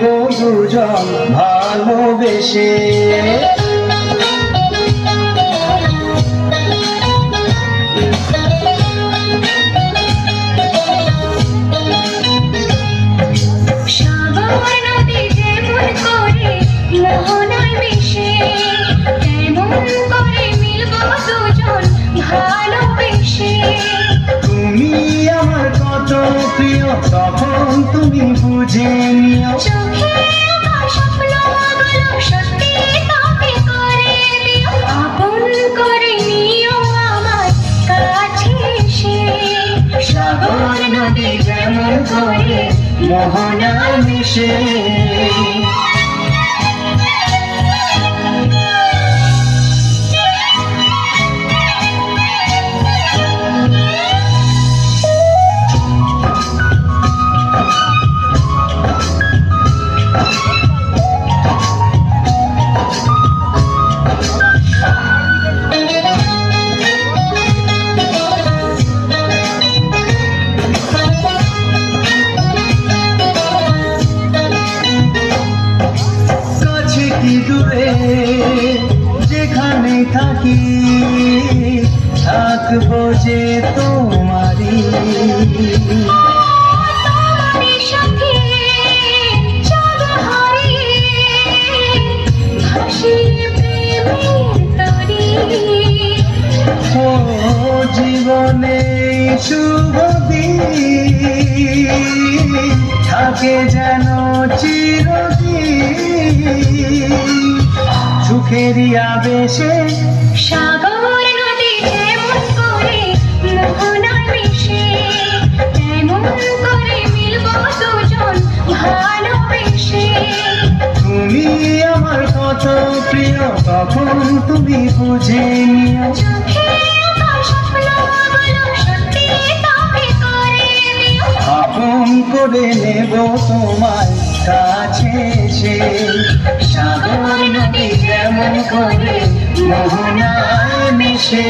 মিলবো দুজন ভালোবেসে। তুমি আমার কত প্রিয় তখন তুমি বুঝে নিও। সাগর নদী যেমন করে মোহনায় মিশে। যেখানে থাকি থাকবো যে তোমারি। ও জীবনে শুভ দিন থাকে যেন চিরদিন সুখেরই আবেশে। সাগর নদী যেমন করে মোহনায় মিশে তেমন করে মিলবো দুজন ভালোবেসে। তুমি আমার কত প্রিয় তখন তুমি বুঝে নিও। আপন করে নেব তোমায় কাছে সে। সাগর নদী যেমন করে মোহনায় মিশে।